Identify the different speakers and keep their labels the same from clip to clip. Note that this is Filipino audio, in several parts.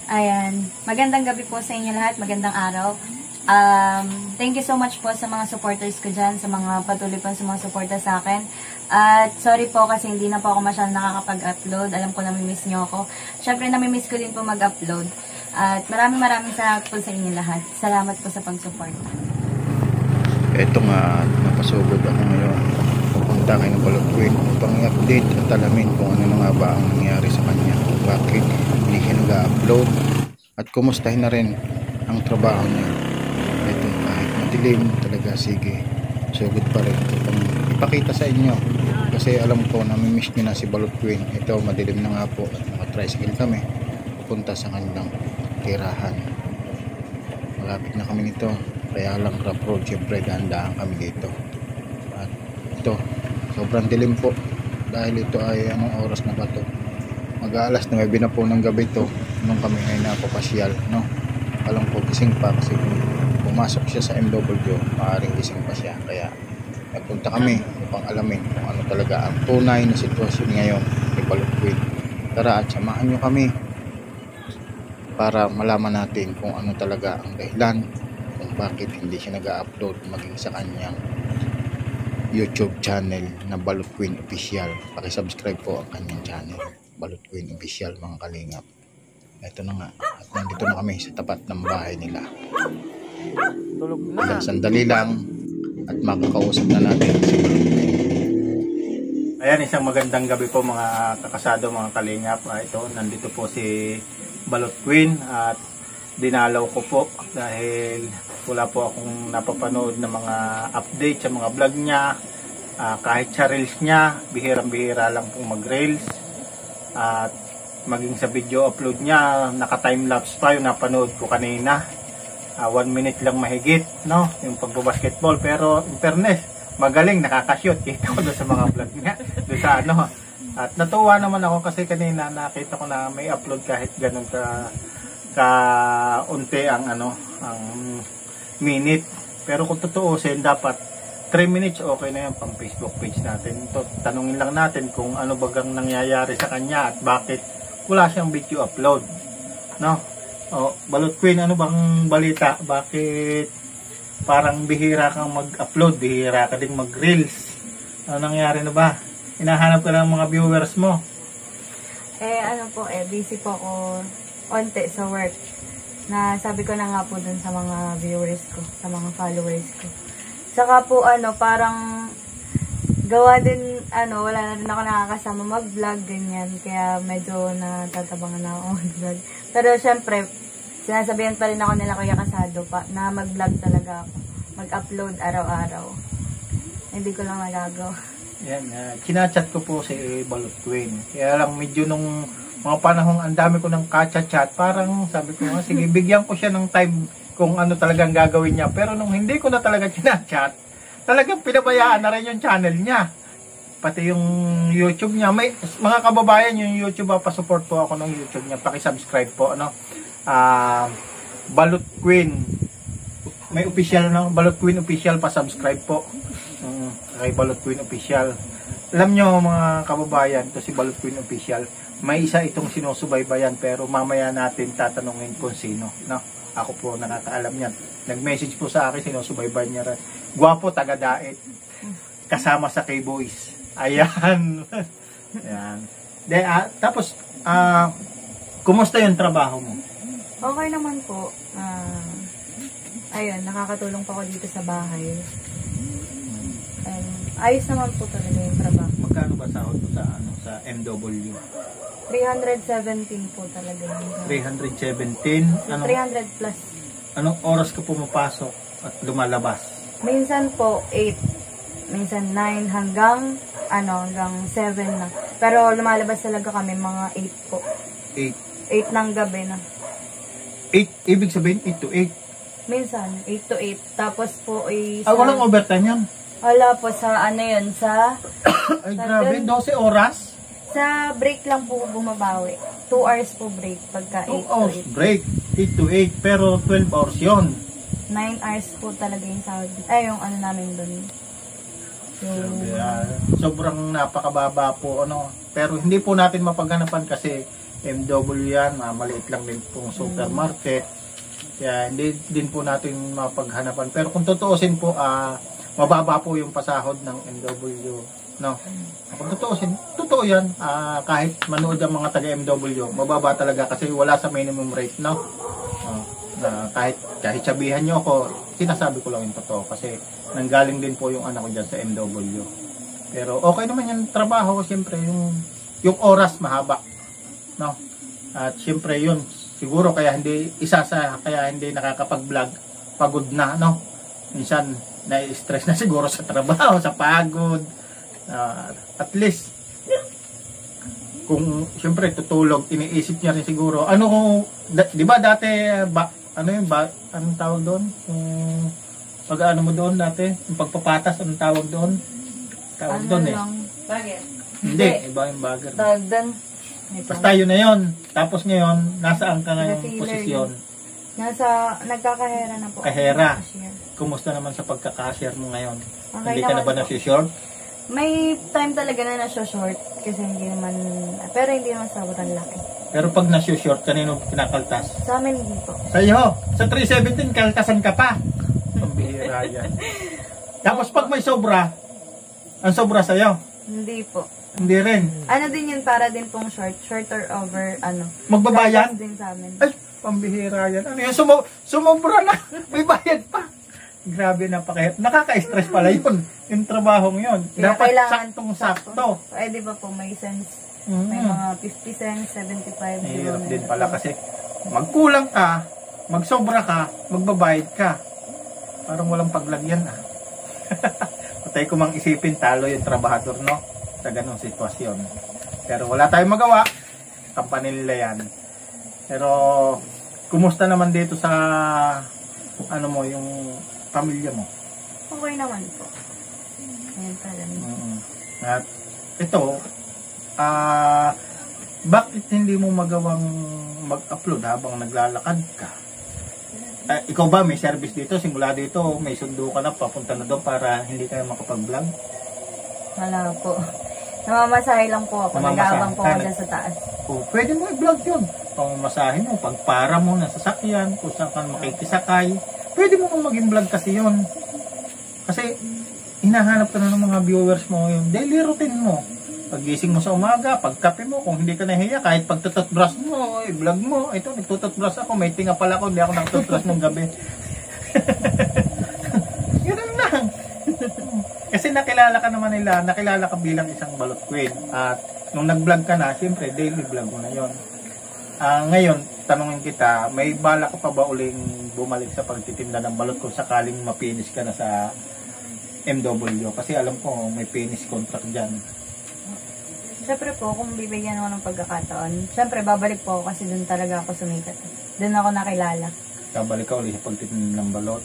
Speaker 1: Ayan. Magandang gabi po sa inyo lahat. Magandang araw. Thank you so much po sa mga supporters ko dyan, sa mga patuloy po sa mga supporters sa akin. At sorry po kasi hindi na po ako masyadong nakakapag-upload. Alam ko namimiss nyo ako. Syempre namimiss ko din po mag-upload. At maraming salamat po sa inyo lahat. Salamat po sa pag-support.
Speaker 2: Ito nga, napasugod ako ngayon. Pupunta kayo ng Balot Queen upang i-update at alamin kung ano na nga ba ang nangyari sa kanya. Bakit hindi siya nag-upload at kumustahin na rin ang trabaho niya. Ito, kahit madilim talaga, sige, sugod pa rin upang ipakita sa inyo. Kasi alam ko, namimiss nyo na si Balot Queen. Ito, madilim na nga po at naka-tricycle kami pupunta sa kanilang tirahan. Malapit na kami nito. Kaya lang Rough Road, syempre dahan-dahan kami dito. At ito, sobrang dilim po. Dahil ito ay anong oras na ba ito? Mag-aalas 9 na po ng gabi ito nung kami ay napapasyal, no? Alam ko gising pa kasi kung pumasok siya sa MW, maaaring gising pa siya. Kaya nagpunta kami upang alamin kung ano talaga ang tunay na sitwasyon ngayon ni Balot Queen. Tara at samahan nyo kami para malaman natin kung ano talaga ang dahilan kung bakit hindi siya nag-upload maging sa kanyang YouTube channel na Balot Queen Official. Paki-subscribe po ang kanyang channel, Balot Queen Official, mga kalingap. Ito na nga, at nandito na kami sa tapat ng bahay nila.
Speaker 3: Tulog na.
Speaker 2: Ilang sandali lang at makakausap na natin si Balot Queen.
Speaker 3: Ayan, isang magandang gabi po mga kakasado, mga kalingap. Ito, nandito po si Balot Queen at dinalaw ko po dahil wala po akong napapanood ng mga update sa mga vlog niya. Kahit sa reels niya, bihirang-bihira lang pong mag-reels. At maging sa video upload niya, naka-timelapse pa yung napanood ko kanina. 1 minute lang mahigit, no? Yung pagbabasketball. Pero in fairness, magaling, nakakashoot. Kita ko doon sa mga vlog niya. Doon sa ano. At natuwa naman ako kasi kanina nakita ko na may upload kahit ganun ka-unti ang ano, ang minute. Pero kung tutuusin, dapat 3 minutes okay na yan pang Facebook page natin. Ito, tanungin lang natin kung ano bagang nangyayari sa kanya at bakit wala siyang video upload, no? O, Balot Queen, ano bang balita? Bakit parang bihira kang mag-upload, bihira ka din mag-reels? Ano nangyari na ba? Hinahanap ka ng mga viewers mo?
Speaker 1: Busy po ako onte sa work. Na sabi ko na nga po dun sa mga viewers ko, sa mga followers ko. Saka po parang gawa din, wala na din ako nakakasama mag-vlog, ganyan. Kaya medyo natatabangan na ako mag-vlog. Pero syempre, sinasabihan pa rin ako nila Kuya Kasado pa, na mag-vlog talaga ako. Mag-upload araw-araw. Hindi ko lang nagagawa.
Speaker 3: Yan, kinachat ko po si Balot Queen. Kaya lang medyo nung mga panahong ang dami ko ng kachat-chat, parang sabi ko nga, sige, bigyan ko siya ng time kung ano talagang gagawin niya. Pero nung hindi ko na talaga kinachat, talagang pinabayaan na rin yung channel niya. Pati yung YouTube niya. May mga kababayan, yung YouTube, pa-support po ako ng YouTube niya. Paki-subscribe po, ano. Balot Queen. May official na, Balot Queen Official, pa-subscribe po. Kay Balot Queen Official. Alam nyo mga kababayan, to si Balot Queen Official, may isa itong sinusubaybayan pero mamaya natin tatanungin kung sino, no? Ako po nakakaalam niyan. Nag-message po sa akin, sinusubaybayan niya rin. Gwapo, taga-Daet. Kasama sa K-Boys. Ayan. Ayan. Tapos, kumusta yung trabaho mo?
Speaker 1: Okay naman po. Ayun, nakakatulong pa ako dito sa bahay. Ayos naman po talaga yung trabaho.
Speaker 3: Magkano ba sahod mo sa MW?
Speaker 1: 317 po talaga yun.
Speaker 3: 317?
Speaker 1: 300 plus.
Speaker 3: Anong oras ka pumapasok at lumalabas?
Speaker 1: Minsan po 8, minsan 9 hanggang 7 na. Pero lumalabas talaga kami mga 8 po. 8 ng gabi na.
Speaker 3: 8, ibig sabihin 8 to 8?
Speaker 1: Minsan 8 to 8. Tapos po
Speaker 3: walang overtime yan?
Speaker 1: Wala po sa sa
Speaker 3: ay grabe, 12 oras?
Speaker 1: Sa break lang po bumabawi. 2 hours po break pagka 8
Speaker 3: 2 hours break, 8 to 8, pero 12 hours yon.
Speaker 1: 9 hours po talaga yung sahod. Ay, yung namin doon.
Speaker 3: Sobrang napakababa po, Pero hindi po natin mapaganapan kasi MW yan, maliit lang din pong supermarket. Kaya hindi din po natin mapaghanapan. Pero kung tutuusin po, mababa po yung pasahod ng MW. No? Kung tutuusin, totoo yan. Kahit manood ang mga taga-MW, mababa talaga kasi wala sa minimum rate. No? Kahit sabihan nyo ako, sinasabi ko lang yung totoo kasi nanggaling din po yung anak ko dyan sa MW. Pero okay naman yung trabaho, siyempre yung oras mahaba, no? At siyempre yun, siguro kaya hindi nakakapag-vlog, pagod na, no? Minsan na-stress na siguro sa trabaho, sa pagod. At least kung siyempre tutulog, iniisip niya rin siguro di ba dati anong tawag doon? Pag-ano mo doon dati? Yung pagpapatas, anong tawag doon? Tawag doon
Speaker 1: Bagger.
Speaker 3: Hindi, iba yung bagger.
Speaker 1: Tawag doon.
Speaker 3: Basta yun na yun. Tapos ngayon, nasaan ka ngayong posisyon?
Speaker 1: Nagkakahera na po.
Speaker 3: Kahera. Kumusta naman sa pagkakashare mo ngayon?
Speaker 1: Okay,
Speaker 3: Hindi ka na ba nasi-short?
Speaker 1: May time talaga na nasa-short kasi hindi naman, pero hindi naman sabot ang laki.
Speaker 3: Pero pag nasi-short, kanino kinakaltas?
Speaker 1: Sa amin hindi po.
Speaker 3: Sa iyo, sa 317, kaltasan ka pa. Pambihira yan. Tapos pag may sobra, ang sobra sa'yo?
Speaker 1: Hindi po.
Speaker 3: Hindi rin.
Speaker 1: Ano din yun, para din pong shorter over,
Speaker 3: Magbabayan?
Speaker 1: kaltas din sa amin.
Speaker 3: Ay, pambihira yan. Ano yun, sumobra na. May bayad pa. Grabe, napakahirap. Nakaka-stress pala yun. Yung trabaho mo yun.
Speaker 1: Kaya
Speaker 3: Dapat
Speaker 1: kailangan
Speaker 3: saktong-sakto.
Speaker 1: Pwede ba po may cents? May mga 50 cents, 75.
Speaker 3: Hirap din pala kasi magkulang ka, magsobra ka, magbabayad ka. Parang walang paglagyan Patay ko mang isipin, talo yung trabahador, no? Sa ganong sitwasyon. Pero wala tayong magawa. Kampanya nila yan. Pero kumusta naman dito sa yung pamilya mo?
Speaker 1: Okay naman po. Ayan talaga.
Speaker 3: At ito, bakit hindi mo magawang mag-upload habang naglalakad ka? Ikaw ba may service dito? Simula dito, may sundo ka na, papunta na doon para hindi kayo makapag-vlog?
Speaker 1: Wala po. Namamasahe lang po ako. Nag-aabang po ako dyan sa taas.
Speaker 3: Pwede mo i-vlog yun. Pamamasahe mo, pagpara mo ng sasakyan, kung saan ka makikisakay. Pwede mo kung maging vlog kasi yun. Kasi, hinahanap ka na ng mga viewers mo yung daily routine mo. Paggising mo sa umaga, pagkape mo, kung hindi ka nahiya, kahit pagtututbrush mo, i-vlog mo. Ito, nagtututbrush ako, may tinga pala ako, hindi ako nagtututbrush nung gabi. Ganun lang. Kasi nakilala ka naman nila, nakilala ka bilang isang balot queen. At nung nag-vlog ka na, siyempre, daily vlog mo na yun. Ngayon, tanungin kita, may bala ka pa ba uling bumalik sa pagtitinda ng balot kung sakaling mapinis ka na sa MW? Kasi alam ko, may finish contract dyan.
Speaker 1: Siyempre po, kung bibigyan ako ng pagkakataon, siyempre babalik po ako kasi doon talaga ako sumikat. Doon ako nakilala.
Speaker 3: Babalik ka ulit sa pagtitinda ng balot.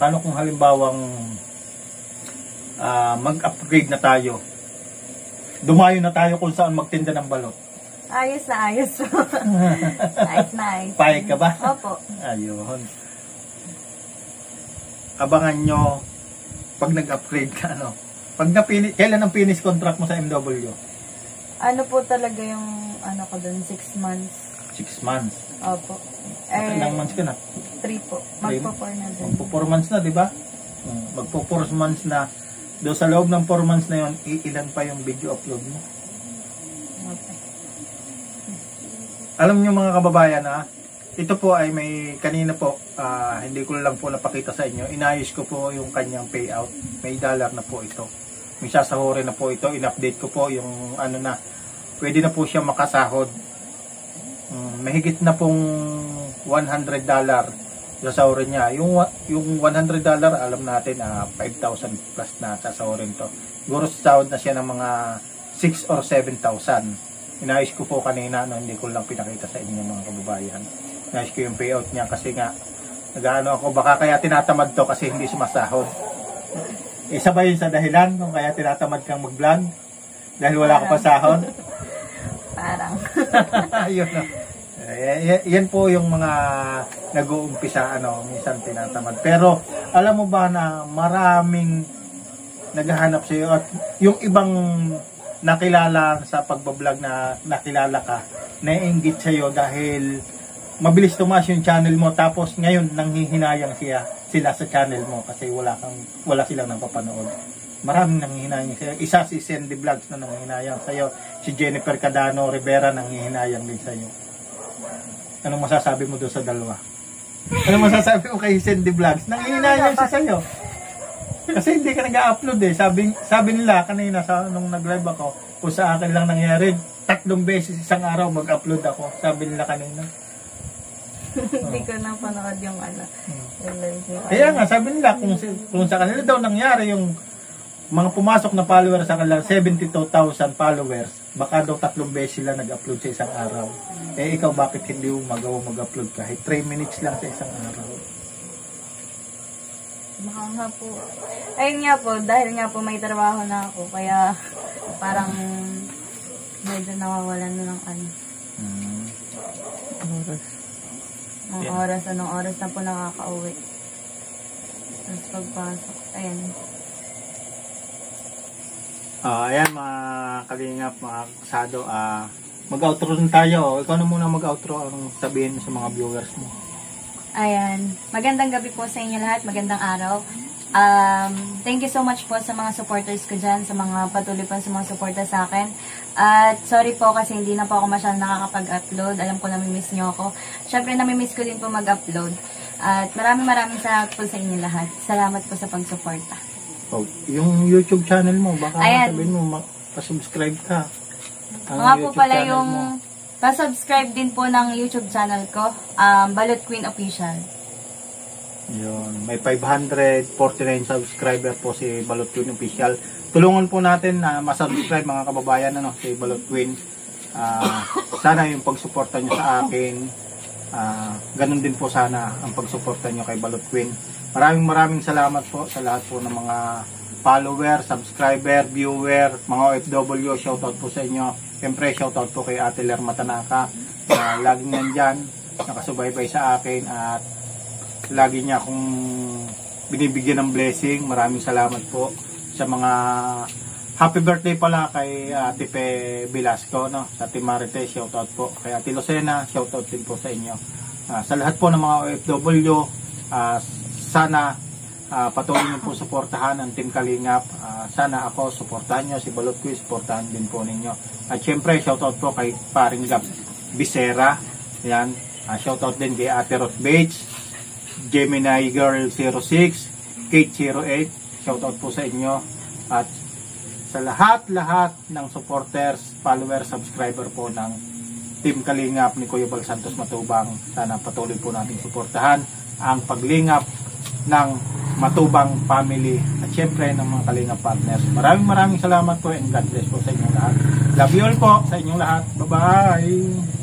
Speaker 3: Paano kung halimbawang mag-upgrade na tayo? Dumayo na tayo kung saan magtinda ng balot.
Speaker 1: Ayos na ayos. Ayos na ayos.
Speaker 3: Payag ka ba?
Speaker 1: Opo.
Speaker 3: Ayun. Abangan nyo pag nag-upgrade ka, kailan ang finish contract mo sa MW?
Speaker 1: Ano po talaga yung ko doon, 6 months.
Speaker 3: 6 months?
Speaker 1: Opo.
Speaker 3: Ilang months ka na?
Speaker 1: 3 po. Magpo-4 na doon.
Speaker 3: Magpo-4 months na, di ba? Magpo-4 months na. Doon sa loob ng 4 months na yun, ilan pa yung video upload mo?
Speaker 1: Okay.
Speaker 3: Alam nyo mga kababayan, ito po ay may kanina po, hindi ko lang po napakita sa inyo. Inayos ko po yung kanyang payout. May dollar na po ito. May sasahurin na po ito. In-update ko po yung pwede na po siya makasahod. Mahigit na pong $100 sasahurin niya. Yung $100, alam natin, 5,000 plus na sasahurin to. Siguro sahod na siya ng mga 6 or 7,000. Inayos ko po kanina, hindi ko lang pinakita sa inyo mga kababayan. Inayos ko yung payout niya kasi nga, nag-ano ako, baka kaya tinatamad to kasi hindi sumasahod. Isa ba yun sa dahilan kung kaya tinatamad kang mag-vlog? Dahil wala ka pa sahod?
Speaker 1: Parang.
Speaker 3: Ayun na. Yan po yung mga nag-uumpisa, minsan tinatamad. Pero, alam mo ba na maraming naghahanap sa iyo at yung ibang nakilala sa pagbablog na nakilala ka, naiinggit sa'yo dahil mabilis tumaas yung channel mo, tapos ngayon nanghihinayang sila sa channel mo kasi wala silang napapanood. Maraming nanghihinayang sa'yo. Isa si Sandy Vlogs na nanghihinayang sa'yo. Si Jennifer Cadano Rivera nanghihinayang din sa'yo. Anong masasabi mo doon sa dalawa? Anong masasabi mo kay Sandy Vlogs? Nanghihinayang siya sa'yo. Kasi hindi ka nag-upload eh. Sabi nila kanina nung nag-live ako, kung sa akin lang nangyari, 3 beses isang araw mag-upload ako. Sabi nila kanina.
Speaker 1: Hindi ko na panood yung
Speaker 3: Kaya nga, sabi nila, kung sa kanila daw nangyari yung mga pumasok na followers sa kanila, 72,000 followers, baka daw 3 beses sila nag-upload sa isang araw. Eh ikaw, bakit hindi mo magawa mag-upload kahit 3 minutes lang sa isang araw?
Speaker 1: Baka nga po. Ayun nga po, dahil nga po may trabaho na ako, kaya parang medyo nawawalan na ng anong oras na po nakaka-uwi. Tapos pagpasok, ayan.
Speaker 3: Ayan mga kalingap, mga kasado, mag-outro rin tayo. Ikaw na muna mag-outro, anong sabihin mo sa mga viewers mo?
Speaker 1: Ayan, magandang gabi po sa inyo lahat, magandang araw. Thank you so much po sa mga supporters ko dyan, sa mga patuloy pa sa mga supporter sa akin. At sorry po kasi hindi na po ako masyadong nakakapag-upload. Alam ko namimiss nyo ako. Syempre namimiss ko din po mag-upload. At maraming salamat po sa inyo lahat. Salamat po sa pag-suporta.
Speaker 3: Oh, yung YouTube channel mo, baka sabihin mo, pa-subscribe ka.
Speaker 1: Mga po pala yung pa-subscribe din po ng YouTube channel ko, Balot Queen Official.
Speaker 3: Yun, may 549 subscriber po si Balot Queen Official. Tulungan po natin na masubscribe mga kababayan si Balot Queen. Sana yung pagsuporta nyo sa akin, ganun din po sana ang pagsuporta nyo kay Balot Queen. Maraming salamat po sa lahat po ng mga follower, subscriber, viewer, mga OFW. Shoutout po sa inyo. Siyempre shoutout po kay Ate Ler Matanaka na laging nandyan, nakasubaybay sa akin at lagi niya akong binibigyan ng blessing. Maraming salamat po sa mga happy birthday pala kay Ate Pe Velasco, sa Ate Marite, shoutout po kay Ate Lucena, shoutout din po sa inyo. Sa lahat po ng mga OFW, sana patuloy niyo po suportahan ang Team Kalingap. Sana ako suportahan niyo, si Balot Queen suportahan din po ninyo. At syempre shoutout po kay Paring Gab Bisera. Yan, shoutout din kay Ate Ruth Bates, Gemini Girl 06, Kate 08, shoutout po sa inyo. At sa lahat ng supporters, followers, subscriber po ng Team Kalingap ni Kuya Bal Santos Matubang, sana patuloy po natin suportahan ang paglingap ng Matubang family at syempre ng mga Kalingap partners. Maraming salamat po and God bless po sa inyong lahat. Love you all po sa inyong lahat. Bye-bye!